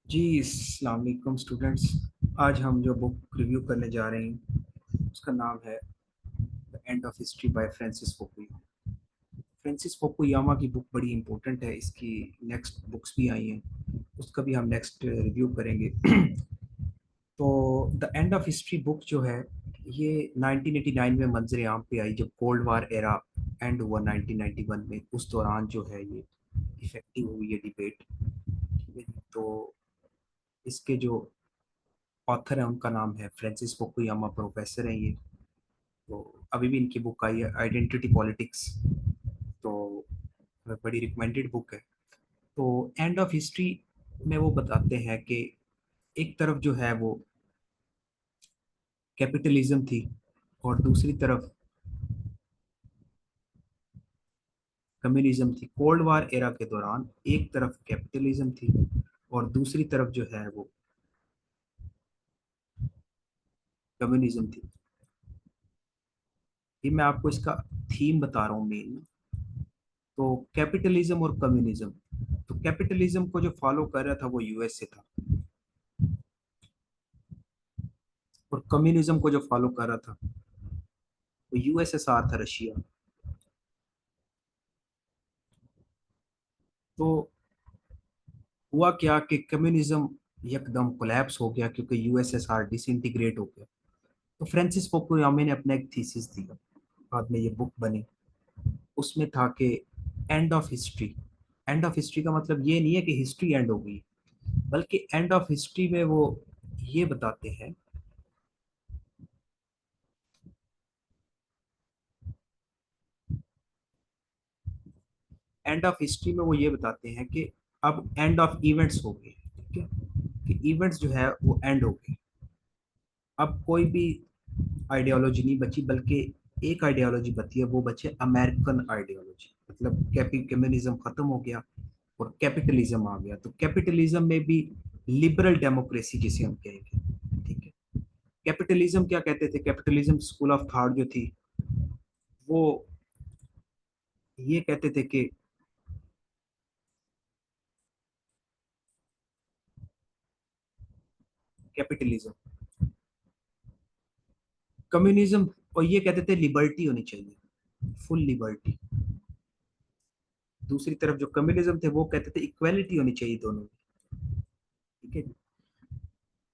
जी अस्सलाम वालेकुम स्टूडेंट्स। आज हम जो बुक रिव्यू करने जा रहे हैं उसका नाम है the end of history by Francis Fukuyama. Francis Fukuyama की बुक बड़ी इंपॉर्टेंट है। इसकी नेक्स्ट बुक्स भी आई हैं, उसका भी हम नेक्स्ट रिव्यू करेंगे। तो the end of history book जो है ये 1989 में मंजर आम पे आई, जब कोल्ड वार एरा एंड हुआ 1991 में। उस दौरान जो है ये इफेक्टिव हुई है डिबेट। ठीक है जी। तो इसके जो ऑथर है उनका नाम है फ्रांसिस फुकुयामा, प्रोफेसर हैं ये। तो अभी भी इनकी बुक आई है आइडेंटिटी पॉलिटिक्स। तो बड़ी रिकमेंडेड बुक है। तो एंड ऑफ हिस्ट्री में वो बताते हैं कि एक तरफ जो है वो कैपिटलिज्म थी और दूसरी तरफ कम्युनिज्म थी। कोल्ड वार एरा के दौरान एक तरफ कैपिटलिज्म थी और दूसरी तरफ जो है वो कम्युनिज्म थी। ये मैं आपको इसका थीम बता रहा हूँ मेन। तो कैपिटलिज्म और कम्युनिज्म, तो कैपिटलिज्म को जो फॉलो कर रहा था वो यूएसए था, और कम्युनिज्म को जो फॉलो कर रहा था वो यूएसएसआर था, रशिया। तो हुआ क्या कि कम्युनिज्म एकदम कोलैप्स हो गया क्योंकि यूएसएसआर डिसइंटीग्रेट हो गया। तो फ्रांसिस फुकुयामा ने अपना एक थीसिस दिया, बाद में ये बुक बनी। उसमें था कि end of history. End of history का मतलब ये नहीं है कि हिस्ट्री एंड हो गई, बल्कि एंड ऑफ हिस्ट्री में वो ये बताते हैं, एंड ऑफ हिस्ट्री में वो ये बताते हैं कि अब एंड ऑफ इवेंट्स हो गए। ठीक है, कि इवेंट्स जो है वो एंड हो गए। अब कोई भी आइडियोलॉजी नहीं बची, बल्कि एक आइडियोलॉजी बची है, वो बचे अमेरिकन आइडियोलॉजी। मतलब कम्युनिज्म खत्म हो गया और कैपिटलिज्म आ गया। तो कैपिटलिज्म में भी लिबरल डेमोक्रेसी जिसे हम कहेंगे। ठीक है, कैपिटलिज्म क्या कहते थे? कैपिटलिज्म स्कूल ऑफ थॉट जो थी वो ये कहते थे कि कैपिटलिज्म, कम्युनिज्म, और ये कहते थे लिबर्टी होनी चाहिए, फुल लिबर्टी। दूसरी तरफ जो कम्युनिज्म थे वो कहते थे इक्वेलिटी होनी चाहिए दोनों में। ठीक है।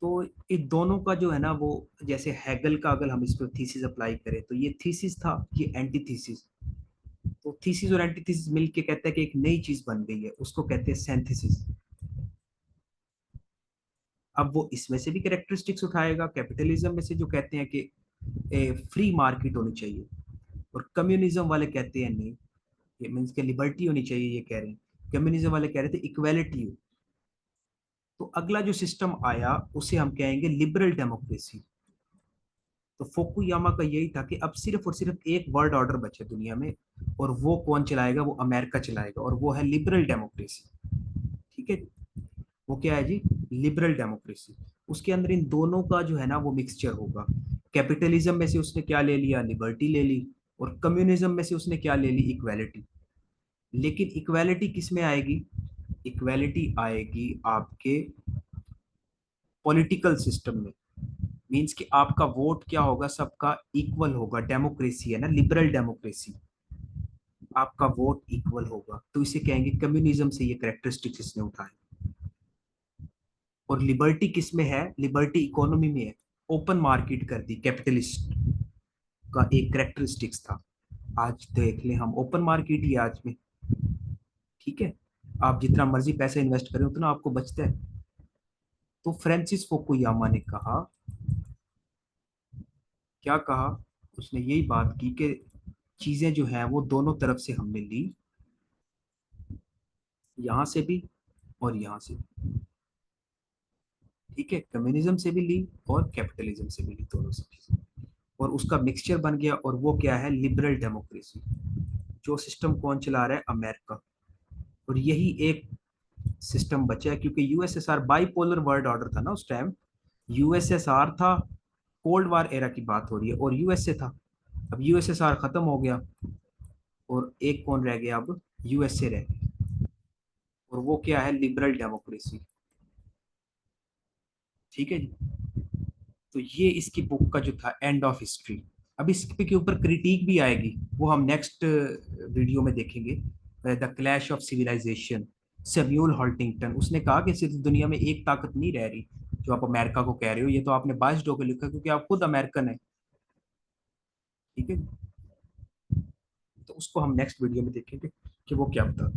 तो ये दोनों का जो है ना वो, जैसे हैगल का अगर हम इस पर थीसिस अप्लाई करें तो ये थीसिस था, ये एंटीथीसिस। तो थीसिस और एंटीथीसिस मिलके कहता है कि एक नई चीज बन गई है, उसको कहते हैं सिंथेसिस। अब वो इसमें से भी कैरेक्टरिस्टिक्स उठाएगा, कैपिटलिज्म में से जो कहते हैं कि फ्री मार्केट होनी चाहिए, और कम्युनिज्म वाले कहते हैं नहीं, ये मीन्स के लिबर्टी होनी चाहिए, ये कह रहे हैं। कम्युनिज्म वाले कह रहे थे इक्वेलिटी हो। तो अगला जो सिस्टम आया उसे हम कहेंगे लिबरल डेमोक्रेसी। तो फोकुयामा का यही था कि अब सिर्फ और सिर्फ एक वर्ल्ड ऑर्डर बचे दुनिया में, और वो कौन चलाएगा? वो अमेरिका चलाएगा, और वो है लिबरल डेमोक्रेसी। ठीक है, वो क्या है जी? Liberal democracy. उसके अंदर इन दोनों का जो है ना वो मिक्सचर होगा। कैपिटलिज्म में से उसने क्या ले लिया? लिबर्टी ले ली। और कम्युनिज्म में से उसने क्या ले ली? इक्वेलिटी। लेकिन इक्वेलिटी किस में आएगी? इक्वेलिटी आएगी आपके पॉलिटिकल सिस्टम में। मींस कि आपका वोट क्या होगा? सबका इक्वल होगा। डेमोक्रेसी है ना, लिबरल डेमोक्रेसी। आपका वोट इक्वल होगा, तो इसे कहेंगे कम्युनिज्म से ये कैरेक्टरिस्टिक्स इसने उठाए। और लिबर्टी किस में है? लिबर्टी इकोनॉमी में है। ओपन मार्केट कर दी, कैपिटलिस्ट का एक कैरेक्टरिस्टिक्स था। आज देख ले, हम ओपन मार्केट ही है आज में। ठीक है, आप जितना मर्जी पैसा इन्वेस्ट करें उतना आपको बचता है। तो फ्रांसिस फुकुयामा ने कहा, क्या कहा? उसने यही बात की कि चीजें जो है वो दोनों तरफ से हमने ली, यहां से भी और यहां से भी। ठीक है, कम्युनिज्म से भी ली और कैपिटलिज्म से भी ली, दोनों से चीजें। और उसका मिक्सचर बन गया, और वो क्या है? Liberal democracy. जो सिस्टम कौन चला रहा है? अमेरिका। और यही एक सिस्टम बचा है, क्योंकि यूएसएसआर बाइपोलर वर्ल्ड ऑर्डर था ना उस टाइम। यूएसएसआर था, कोल्ड वार एरा की बात हो रही है, और यूएसए था। अब यूएसएसआर खत्म हो गया, और एक कौन रह गया? अब यूएसए रह गया। और वो क्या है? Liberal democracy. ठीक है जी। तो ये इसकी बुक का जो था एंड ऑफ हिस्ट्री। अब इस के ऊपर क्रिटिक भी आएगी, वो हम नेक्स्ट वीडियो में देखेंगे। The clash of civilisation, Samuel Huntington, उसने कहा कि सिर्फ दुनिया में एक ताकत नहीं रह रही। जो आप अमेरिका को कह रहे हो, ये तो आपने बाइस्ड होकर लिखा क्योंकि आप खुद अमेरिकन है। ठीक है, तो उसको हम नेक्स्ट वीडियो में देखेंगे कि वो क्या बता।